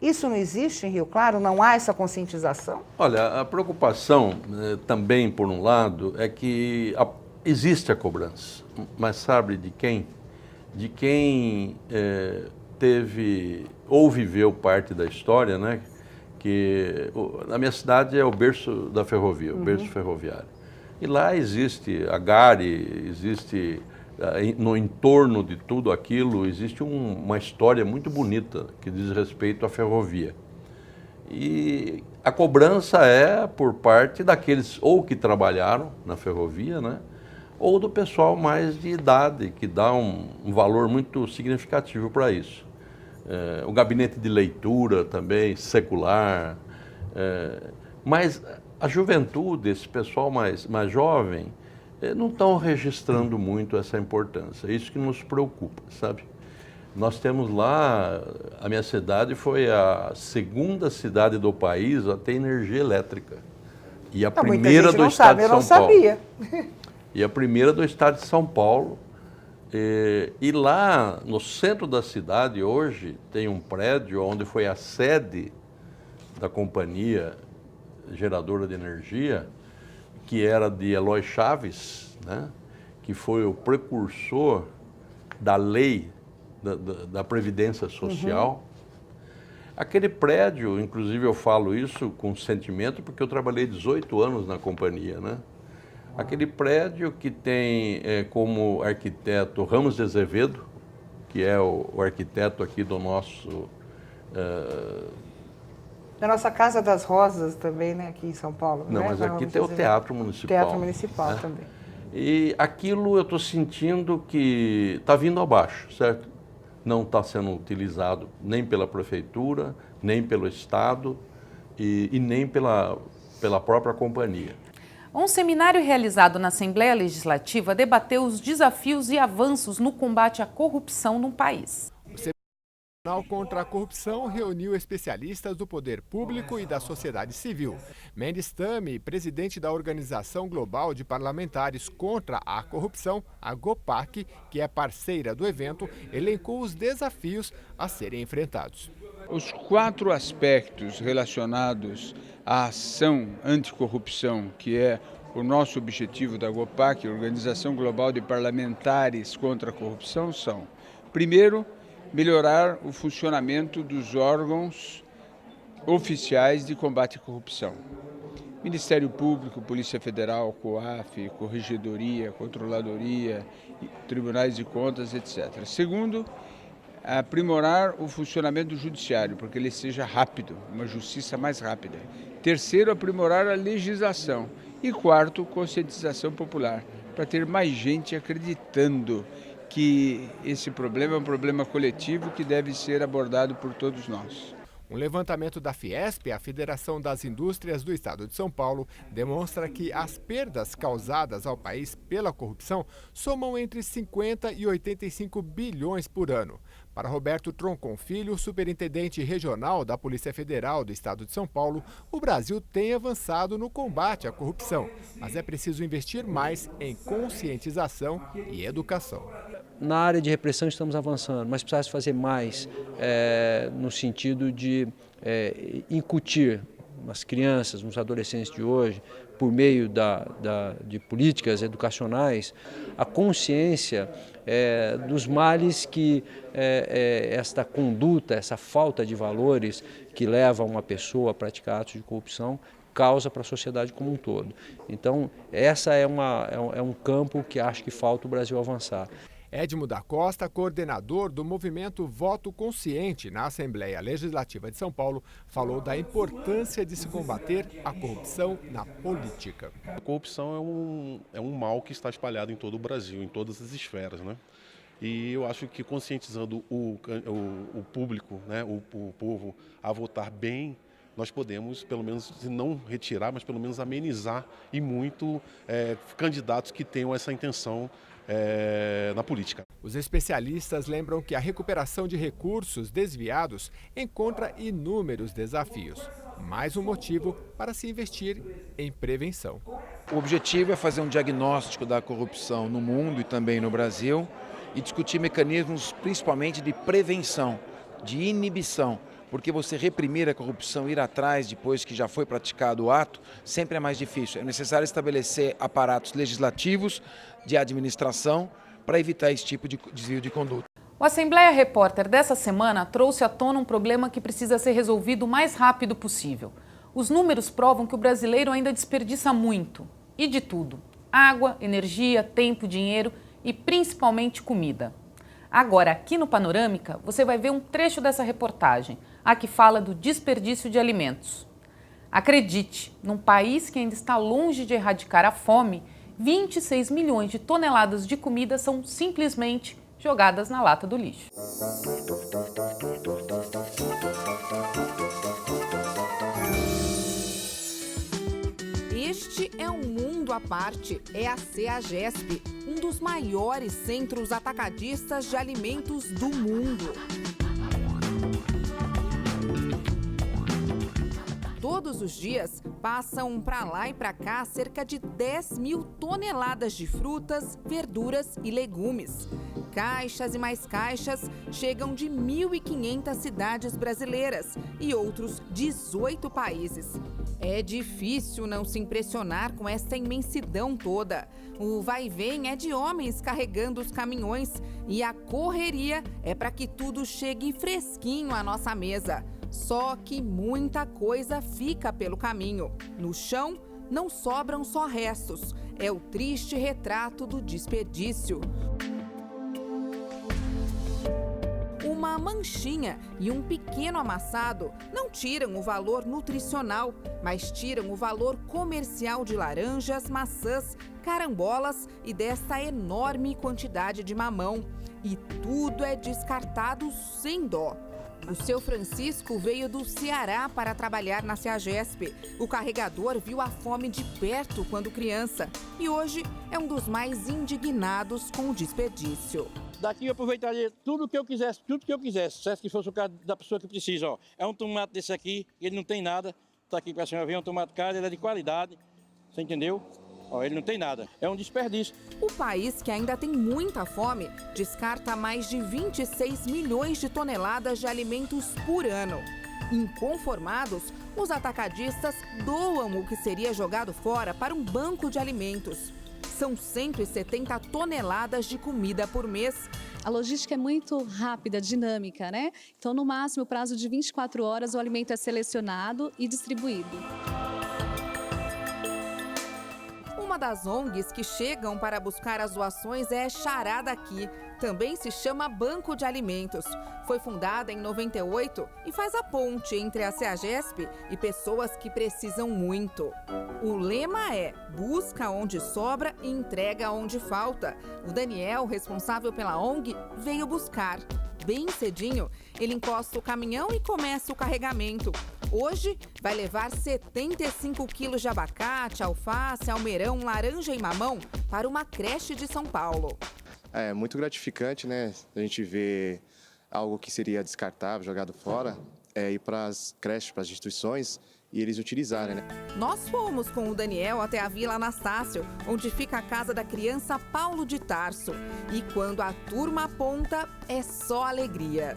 Isso não existe em Rio Claro? Não há essa conscientização? Olha, a preocupação também, por um lado, é que existe a cobrança, mas sabe de quem? De quem teve ou viveu parte da história, né? Que na minha cidade é o berço da ferrovia, o berço ferroviário. E lá existe a Gare, existe no entorno de tudo aquilo, existe uma história muito bonita que diz respeito à ferrovia. E a cobrança é por parte daqueles ou que trabalharam na ferrovia, né, ou do pessoal mais de idade, que dá um valor muito significativo para isso. O gabinete de leitura também, secular, mas a juventude, esse pessoal mais jovem, não estão registrando muito essa importância, é isso que nos preocupa, sabe? Nós temos lá, a minha cidade foi a segunda cidade do país a ter energia elétrica, e a primeira do estado de São Paulo. Eu não sabia. E a primeira do estado de São Paulo. E lá no centro da cidade hoje tem um prédio onde foi a sede da companhia geradora de energia, que era de Eloy Chaves, né, que foi o precursor da lei da Previdência Social. Aquele prédio, inclusive eu falo isso com sentimento porque eu trabalhei 18 anos na companhia, né? Aquele prédio que tem como arquiteto Ramos de Azevedo, que é o arquiteto aqui do nosso... Da nossa Casa das Rosas também, né, aqui em São Paulo. Não, né? mas aqui tem o Teatro Municipal. Teatro Municipal, né, também. E aquilo eu estou sentindo que está vindo abaixo, certo? Não está sendo utilizado nem pela Prefeitura, nem pelo Estado e nem pela própria companhia. Um seminário realizado na Assembleia Legislativa debateu os desafios e avanços no combate à corrupção no país. O Tribunal contra a Corrupção reuniu especialistas do poder público e da sociedade civil. Mendes Tami, presidente da Organização Global de Parlamentares contra a Corrupção, a GOPAC, que é parceira do evento, elencou os desafios a serem enfrentados. Os 4 aspectos relacionados à ação anticorrupção, que é o nosso objetivo da GOPAC, Organização Global de Parlamentares contra a Corrupção, são: primeiro, melhorar o funcionamento dos órgãos oficiais de combate à corrupção. Ministério Público, Polícia Federal, COAF, Corregedoria, Controladoria, Tribunais de Contas, etc. Segundo, aprimorar o funcionamento do judiciário, para que ele seja rápido, uma justiça mais rápida. Terceiro, aprimorar a legislação. E quarto, conscientização popular, para ter mais gente acreditando que esse problema é um problema coletivo que deve ser abordado por todos nós. Um levantamento da Fiesp, a Federação das Indústrias do Estado de São Paulo, demonstra que as perdas causadas ao país pela corrupção somam entre 50 e 85 bilhões por ano. Para Roberto Troncon Filho, superintendente regional da Polícia Federal do Estado de São Paulo, o Brasil tem avançado no combate à corrupção, mas é preciso investir mais em conscientização e educação. Na área de repressão estamos avançando, mas precisamos fazer mais no sentido de incutir nas crianças, nos adolescentes de hoje, por meio de políticas educacionais, a consciência dos males que esta conduta, essa falta de valores que leva uma pessoa a praticar atos de corrupção causa para a sociedade como um todo. Então, essa é um campo que acho que falta o Brasil avançar. Edmo da Costa, coordenador do movimento Voto Consciente na Assembleia Legislativa de São Paulo, falou da importância de se combater a corrupção na política. A corrupção é um mal que está espalhado em todo o Brasil, em todas as esferas, né? E eu acho que conscientizando o público, né, o povo a votar bem, nós podemos, pelo menos, se não retirar, mas pelo menos amenizar e muito candidatos que tenham essa intenção na política. Os especialistas lembram que a recuperação de recursos desviados encontra inúmeros desafios. Mais um motivo para se investir em prevenção. O objetivo é fazer um diagnóstico da corrupção no mundo e também no Brasil e discutir mecanismos principalmente de prevenção, de inibição. Porque você reprimir a corrupção, ir atrás depois que já foi praticado o ato, sempre é mais difícil. É necessário estabelecer aparatos legislativos de administração para evitar esse tipo de desvio de conduta. O Assembleia Repórter dessa semana trouxe à tona um problema que precisa ser resolvido o mais rápido possível. Os números provam que o brasileiro ainda desperdiça muito, e de tudo: água, energia, tempo, dinheiro e principalmente comida. Agora, aqui no Panorâmica, você vai ver um trecho dessa reportagem, a que fala do desperdício de alimentos. Acredite, num país que ainda está longe de erradicar a fome, 26 milhões de toneladas de comida são simplesmente jogadas na lata do lixo. Este é um mundo à parte, é a CEAGESP, um dos maiores centros atacadistas de alimentos do mundo. Todos os dias passam para lá e para cá cerca de 10 mil toneladas de frutas, verduras e legumes. Caixas e mais caixas chegam de 1.500 cidades brasileiras e outros 18 países. É difícil não se impressionar com essa imensidão toda. O vai e vem é de homens carregando os caminhões e a correria é para que tudo chegue fresquinho à nossa mesa. Só que muita coisa fica pelo caminho. No chão, não sobram só restos. É o triste retrato do desperdício. Uma manchinha e um pequeno amassado não tiram o valor nutricional, mas tiram o valor comercial de laranjas, maçãs, carambolas e desta enorme quantidade de mamão. E tudo é descartado sem dó. O seu Francisco veio do Ceará para trabalhar na CEAGESP. O carregador viu a fome de perto quando criança e hoje é um dos mais indignados com o desperdício. Daqui eu aproveitaria tudo que eu quisesse, se que fosse o caso da pessoa que precisa. Ó. É um tomate desse aqui, ele não tem nada, está aqui para a senhora ver, é um tomate caro, ele é de qualidade, você entendeu? Ó, ele não tem nada, é um desperdício. O país, que ainda tem muita fome, descarta mais de 26 milhões de toneladas de alimentos por ano. Inconformados, os atacadistas doam o que seria jogado fora para um banco de alimentos. São 170 toneladas de comida por mês. A logística é muito rápida, dinâmica, né? Então, no máximo, prazo de 24 horas, o alimento é selecionado e distribuído. Uma das ONGs que chegam para buscar as doações é Xará Daqui. Também se chama Banco de Alimentos. Foi fundada em 98 e faz a ponte entre a CEAGESP e pessoas que precisam muito. O lema é: busca onde sobra e entrega onde falta. O Daniel, responsável pela ONG, veio buscar. Bem cedinho, ele encosta o caminhão e começa o carregamento. Hoje, vai levar 75 quilos de abacate, alface, almeirão, laranja e mamão para uma creche de São Paulo. É muito gratificante, né? A gente vê algo que seria descartável, jogado fora, ir para as creches, para as instituições e eles utilizarem, né? Nós fomos com o Daniel até a Vila Anastácio, onde fica a casa da criança Paulo de Tarso. E quando a turma aponta, é só alegria.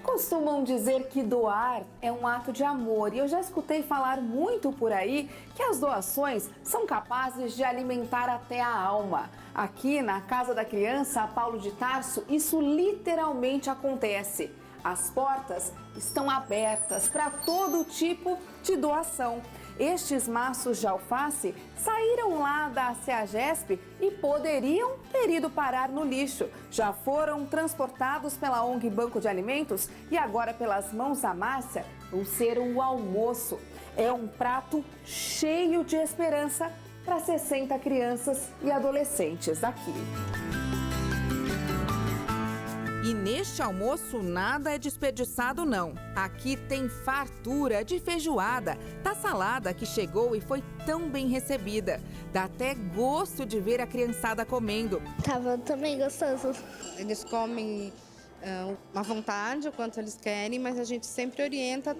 Costumam dizer que doar é um ato de amor e eu já escutei falar muito por aí que as doações são capazes de alimentar até a alma. Aqui na Casa da Criança Paulo de Tarso, isso literalmente acontece. As portas estão abertas para todo tipo de doação. Estes maços de alface saíram lá da CEAGESP e poderiam ter ido parar no lixo. Já foram transportados pela ONG Banco de Alimentos e agora pelas mãos da Márcia vão ser o almoço. É um prato cheio de esperança para 60 crianças e adolescentes daqui. E neste almoço nada é desperdiçado não. Aqui tem fartura de feijoada, da salada que chegou e foi tão bem recebida. Dá até gosto de ver a criançada comendo. Tava também gostoso. Eles comem à vontade, o quanto eles querem, mas a gente sempre orienta,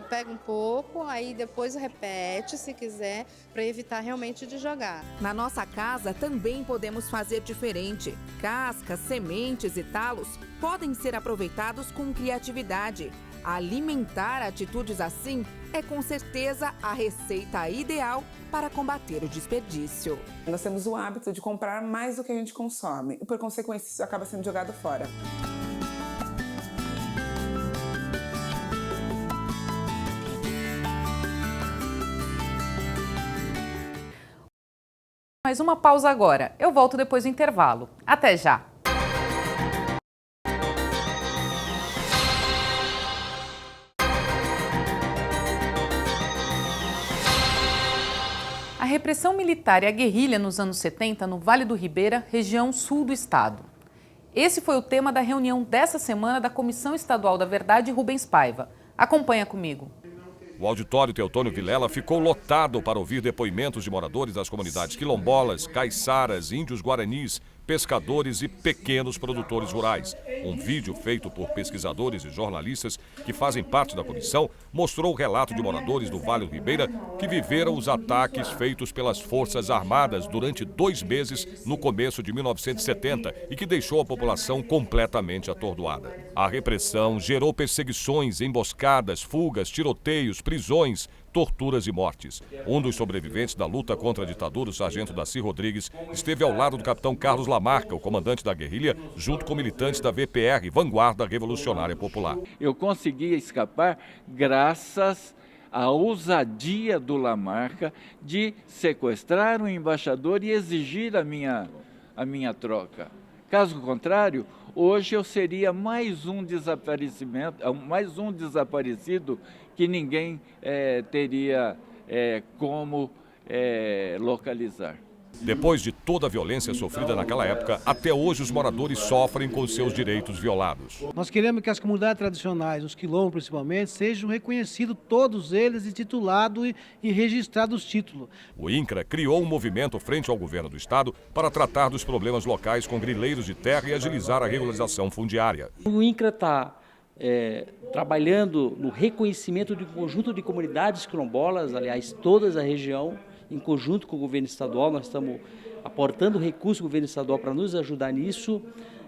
pega um pouco, aí depois repete se quiser, para evitar realmente de jogar. Na nossa casa também podemos fazer diferente. Cascas, sementes e talos podem ser aproveitados com criatividade. Alimentar atitudes assim é com certeza a receita ideal para combater o desperdício. Nós temos o hábito de comprar mais do que a gente consome e, por consequência, isso acaba sendo jogado fora. Mais uma pausa agora. Eu volto depois do intervalo. Até já! A repressão militar e a guerrilha nos anos 70 no Vale do Ribeira, região sul do estado. Esse foi o tema da reunião dessa semana da Comissão Estadual da Verdade Rubens Paiva. Acompanha comigo. O auditório Teotônio Vilela ficou lotado para ouvir depoimentos de moradores das comunidades quilombolas, caiçaras, índios guaranis, pescadores e pequenos produtores rurais. Um vídeo feito por pesquisadores e jornalistas que fazem parte da comissão mostrou o relato de moradores do Vale do Ribeira que viveram os ataques feitos pelas Forças Armadas durante 2 meses no começo de 1970 e que deixou a população completamente atordoada. A repressão gerou perseguições, emboscadas, fugas, tiroteios, prisões, torturas e mortes. Um dos sobreviventes da luta contra a ditadura, o sargento Daci Rodrigues, esteve ao lado do capitão Carlos Lamarca, o comandante da guerrilha, junto com militantes da VPR, Vanguarda Revolucionária Popular. Eu consegui escapar graças à ousadia do Lamarca de sequestrar um embaixador e exigir a minha troca. Caso contrário, hoje eu seria mais um desaparecido que ninguém teria como localizar. Depois de toda a violência sofrida naquela época, até hoje os moradores sofrem com seus direitos violados. Nós queremos que as comunidades tradicionais, os quilombos principalmente, sejam reconhecidos todos eles e titulados e registrados os títulos. O INCRA criou um movimento frente ao governo do estado para tratar dos problemas locais com grileiros de terra e agilizar a regularização fundiária. O INCRA está trabalhando no reconhecimento de um conjunto de comunidades quilombolas, aliás, toda a região, em conjunto com o governo estadual. Nós estamos aportando recursos ao governo estadual para nos ajudar nisso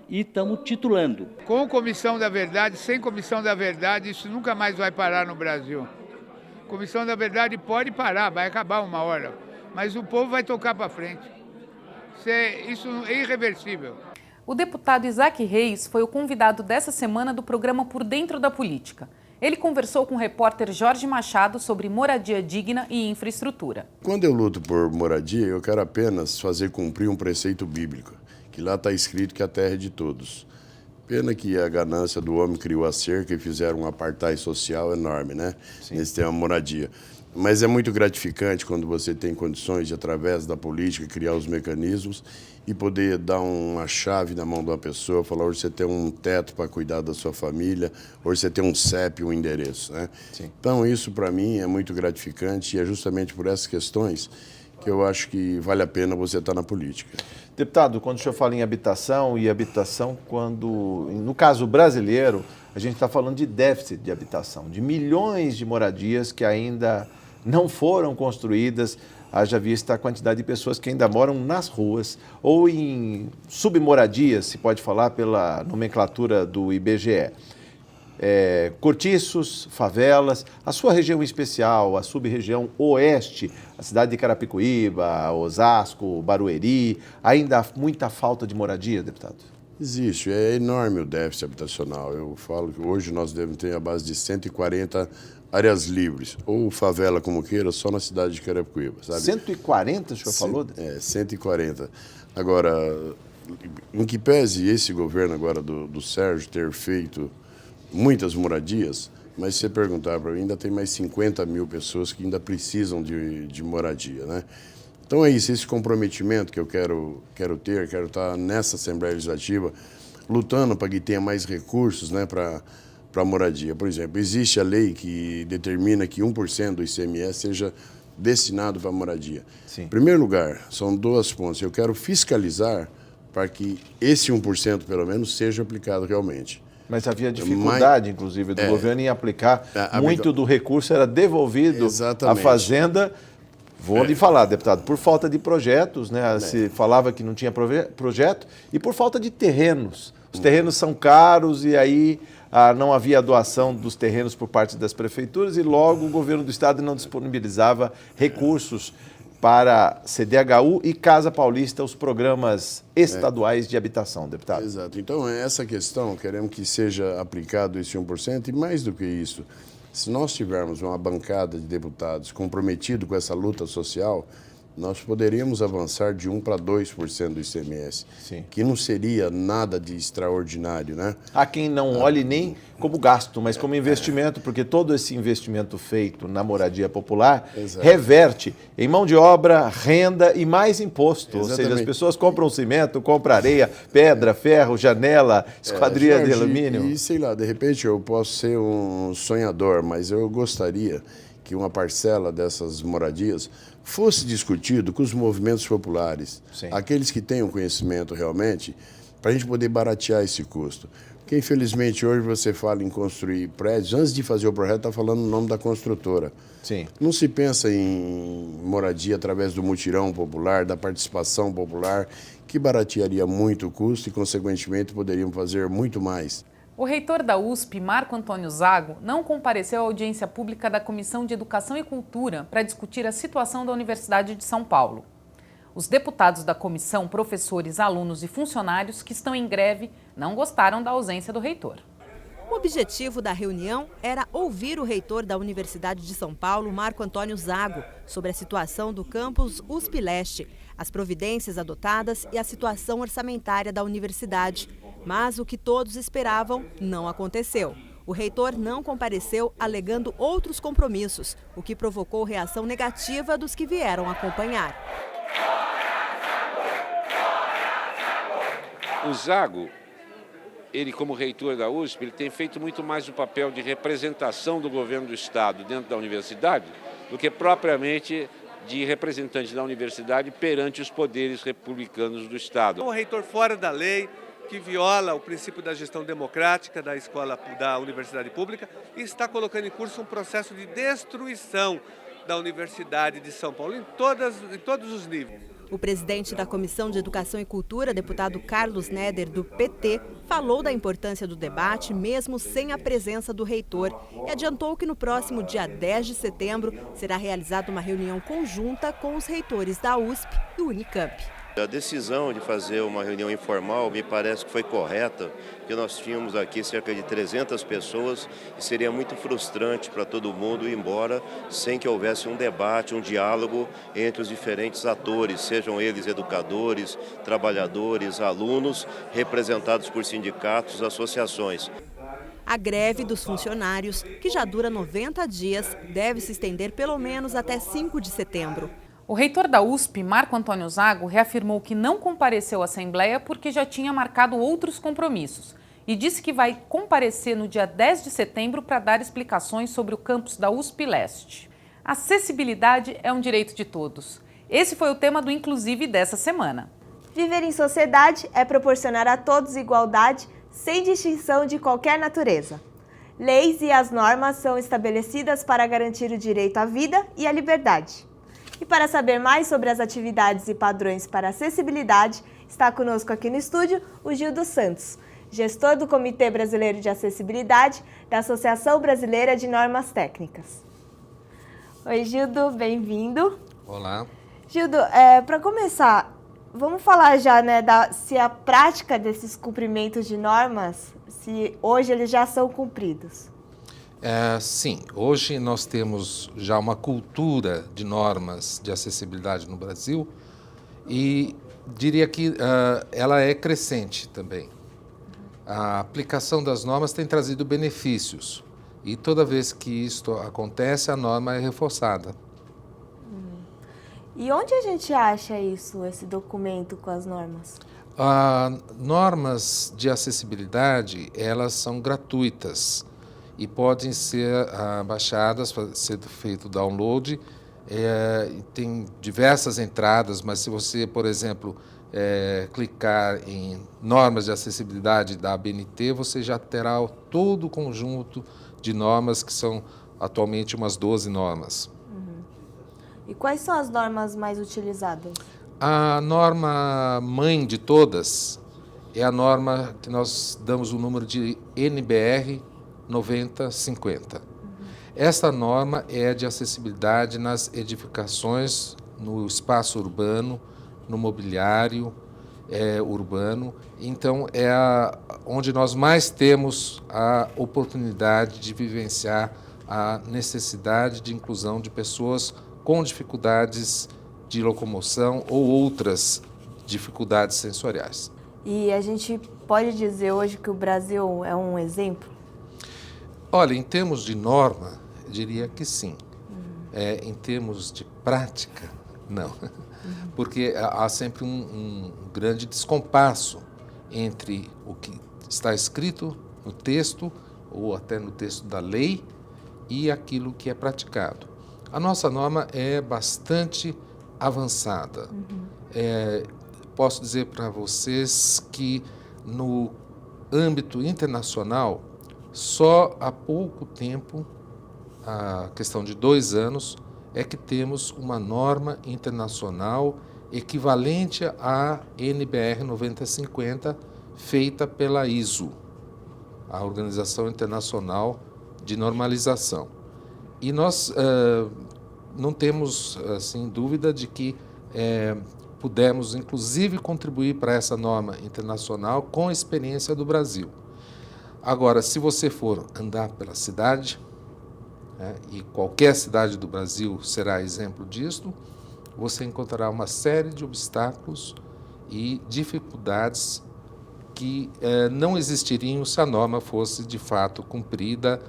e estamos titulando. Com Comissão da Verdade, sem Comissão da Verdade, isso nunca mais vai parar no Brasil. Comissão da Verdade pode parar, vai acabar uma hora, mas o povo vai tocar para frente. Isso é irreversível. O deputado Isaac Reis foi o convidado dessa semana do programa Por Dentro da Política. Ele conversou com o repórter Jorge Machado sobre moradia digna e infraestrutura. Quando eu luto por moradia, eu quero apenas fazer cumprir um preceito bíblico, que lá está escrito que a terra é de todos. Pena que a ganância do homem criou a cerca e fizeram um apartheid social enorme, né? Sim. Nesse tema moradia. Mas é muito gratificante quando você tem condições de, através da política, criar os mecanismos e poder dar uma chave na mão de uma pessoa, falar, hoje você tem um teto para cuidar da sua família, hoje você tem um CEP, um endereço, né? Sim. Então isso para mim é muito gratificante e é justamente por essas questões que eu acho que vale a pena você estar na política. Deputado, quando o senhor fala em habitação, quando, no caso brasileiro, a gente está falando de déficit de habitação, de milhões de moradias que ainda não foram construídas, haja vista a quantidade de pessoas que ainda moram nas ruas ou em submoradias, se pode falar pela nomenclatura do IBGE. Cortiços, favelas, a sua região especial, a sub-região oeste, a cidade de Carapicuíba, Osasco, Barueri, ainda há muita falta de moradia, deputado? Existe, é enorme o déficit habitacional. Eu falo que hoje nós devemos ter a base de 140 áreas livres, ou favela como queira, só na cidade de Carapicuíba, sabe? 140, o senhor falou? 140. Agora, em que pese esse governo agora do Sérgio ter feito muitas moradias, mas se você perguntar para mim, ainda tem mais 50 mil pessoas que ainda precisam de moradia, né? Então é isso, esse comprometimento que eu quero estar nessa Assembleia Legislativa lutando para que tenha mais recursos, né, para moradia. Por exemplo, existe a lei que determina que 1% do ICMS seja destinado para moradia. Sim. Em primeiro lugar, são duas pontos. Eu quero fiscalizar para que esse 1% pelo menos seja aplicado realmente. Mas havia dificuldade, inclusive, do governo em aplicar. Muito do recurso era devolvido à Fazenda. Vou lhe falar, deputado, por falta de projetos, né? Se falava que não tinha projeto e por falta de terrenos. Os terrenos são caros e aí não havia doação dos terrenos por parte das prefeituras e logo o governo do estado não disponibilizava recursos para CDHU e Casa Paulista, os programas estaduais de habitação, deputado. Exato. Então, essa questão, queremos que seja aplicado esse 1% e mais do que isso, se nós tivermos uma bancada de deputados comprometido com essa luta social, nós poderíamos avançar de 1% para 2% do ICMS, Sim. que não seria nada de extraordinário, né? Há quem não olhe nem como gasto, mas como investimento, porque todo esse investimento feito na moradia popular reverte em mão de obra, renda e mais imposto. Exatamente. Ou seja, as pessoas compram cimento, compram areia, pedra, ferro, janela, esquadria de alumínio. E sei lá, de repente eu posso ser um sonhador, mas eu gostaria que uma parcela dessas moradias fosse discutido com os movimentos populares, Sim. aqueles que têm o conhecimento realmente, para a gente poder baratear esse custo. Porque, infelizmente, hoje você fala em construir prédios, antes de fazer o projeto, está falando o nome da construtora. Sim. Não se pensa em moradia através do mutirão popular, da participação popular, que baratearia muito o custo e, consequentemente, poderiam fazer muito mais. O reitor da USP, Marco Antônio Zago, não compareceu à audiência pública da Comissão de Educação e Cultura para discutir a situação da Universidade de São Paulo. Os deputados da comissão, professores, alunos e funcionários que estão em greve não gostaram da ausência do reitor. O objetivo da reunião era ouvir o reitor da Universidade de São Paulo, Marco Antônio Zago, sobre a situação do campus USP Leste, as providências adotadas e a situação orçamentária da universidade. Mas o que todos esperavam não aconteceu. O reitor não compareceu, alegando outros compromissos, o que provocou reação negativa dos que vieram acompanhar. O Zago, ele como reitor da USP, ele tem feito muito mais o papel de representação do governo do Estado dentro da universidade do que propriamente de representante da universidade perante os poderes republicanos do Estado. Um reitor fora da lei, que viola o princípio da gestão democrática da escola, da universidade pública, e está colocando em curso um processo de destruição da Universidade de São Paulo em todos os níveis. O presidente da Comissão de Educação e Cultura, deputado Carlos Neder, do PT, falou da importância do debate, mesmo sem a presença do reitor, e adiantou que no próximo dia 10 de setembro será realizada uma reunião conjunta com os reitores da USP e Unicamp. A decisão de fazer uma reunião informal me parece que foi correta, porque nós tínhamos aqui cerca de 300 pessoas e seria muito frustrante para todo mundo ir embora sem que houvesse um debate, um diálogo entre os diferentes atores, sejam eles educadores, trabalhadores, alunos, representados por sindicatos, associações. A greve dos funcionários, que já dura 90 dias, deve se estender pelo menos até 5 de setembro. O reitor da USP, Marco Antônio Zago, reafirmou que não compareceu à Assembleia porque já tinha marcado outros compromissos e disse que vai comparecer no dia 10 de setembro para dar explicações sobre o campus da USP Leste. Acessibilidade é um direito de todos. Esse foi o tema do Inclusive dessa semana. Viver em sociedade é proporcionar a todos igualdade, sem distinção de qualquer natureza. Leis e as normas são estabelecidas para garantir o direito à vida e à liberdade. E para saber mais sobre as atividades e padrões para acessibilidade, está conosco aqui no estúdio o Gildo Santos, gestor do Comitê Brasileiro de Acessibilidade da Associação Brasileira de Normas Técnicas. Oi, Gildo, bem-vindo. Olá. Gildo, para começar, vamos falar já, né, se a prática desses cumprimentos de normas, se hoje eles já são cumpridos. Sim, hoje nós temos já uma cultura de normas de acessibilidade no Brasil e diria que ela é crescente também. A aplicação das normas tem trazido benefícios e toda vez que isto acontece, a norma é reforçada. E onde a gente acha isso, esse documento com as normas? Normas de acessibilidade, elas são gratuitas e podem ser baixadas, ser feito download. Tem diversas entradas, mas se você, por exemplo, clicar em normas de acessibilidade da ABNT, você já terá todo o conjunto de normas, que são atualmente umas 12 normas. E quais são as normas mais utilizadas? A norma mãe de todas é a norma que nós damos o número de NBR 9050. Essa norma é de acessibilidade nas edificações, no espaço urbano, no mobiliário urbano. Então, é onde nós mais temos a oportunidade de vivenciar a necessidade de inclusão de pessoas com dificuldades de locomoção ou outras dificuldades sensoriais. E a gente pode dizer hoje que o Brasil é um exemplo? Olha, em termos de norma, eu diria que sim. Em termos de prática, não. Porque há sempre um grande descompasso entre o que está escrito no texto, ou até no texto da lei, e aquilo que é praticado. A nossa norma é bastante avançada. Posso dizer para vocês que no âmbito internacional, só há pouco tempo, a questão de 2 anos, é que temos uma norma internacional equivalente à NBR 9050, feita pela ISO, a Organização Internacional de Normalização. E nós não temos assim, dúvida de que pudemos, inclusive, contribuir para essa norma internacional com a experiência do Brasil. Agora, se você for andar pela cidade, e qualquer cidade do Brasil será exemplo disto, você encontrará uma série de obstáculos e dificuldades que não existiriam se a norma fosse, de fato, cumprida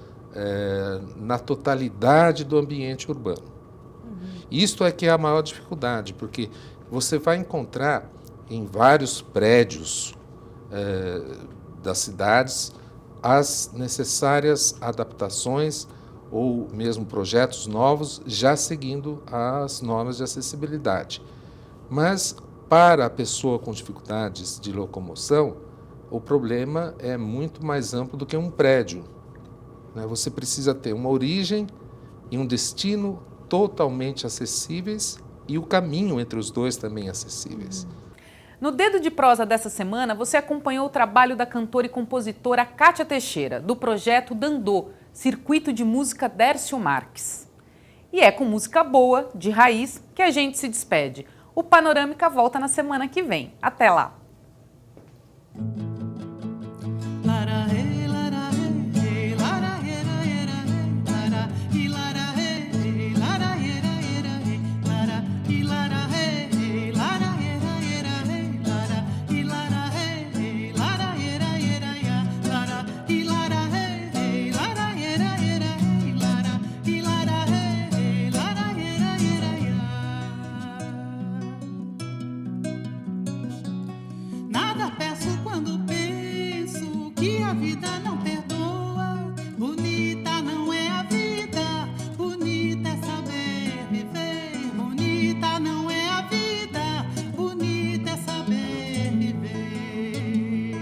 na totalidade do ambiente urbano. Isto é que é a maior dificuldade, porque você vai encontrar em vários prédios das cidades as necessárias adaptações ou mesmo projetos novos, já seguindo as normas de acessibilidade. Mas, para a pessoa com dificuldades de locomoção, o problema é muito mais amplo do que um prédio. Você precisa ter uma origem e um destino totalmente acessíveis e o caminho entre os dois também acessíveis. No Dedo de Prosa dessa semana, você acompanhou o trabalho da cantora e compositora Kátia Teixeira, do projeto Dandô, Circuito de Música Dércio Marques. E é com música boa, de raiz, que a gente se despede. O Panorâmica volta na semana que vem. Até lá! Nada peço quando penso que a vida não perdoa. Bonita não é a vida, bonita é saber viver. Bonita não é a vida, bonita é saber viver.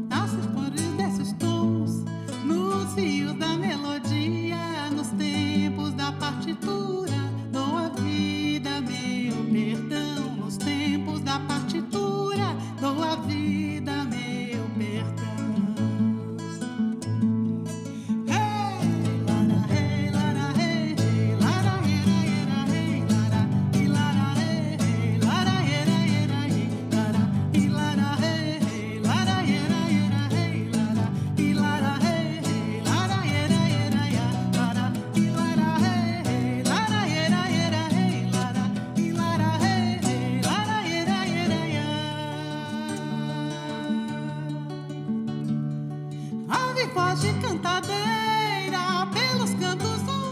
Nas cores desses tons, nos fios da melodia, nos tempos da partitura, dou a vida meu perdão. Nos tempos da partitura, dou a vida meu perdão. Hey, lara, hey, lara, hey, hey, lara, era, hey, lara, e lara, hey, lara, era, hey, lara, e lara, hey, lara, era, hey, lara, e lara, hey, lara, era, lara, e lara, hey, lara, era, hey, lara, e lara, hey, lara, ave voz de cantadeira pelos cantos do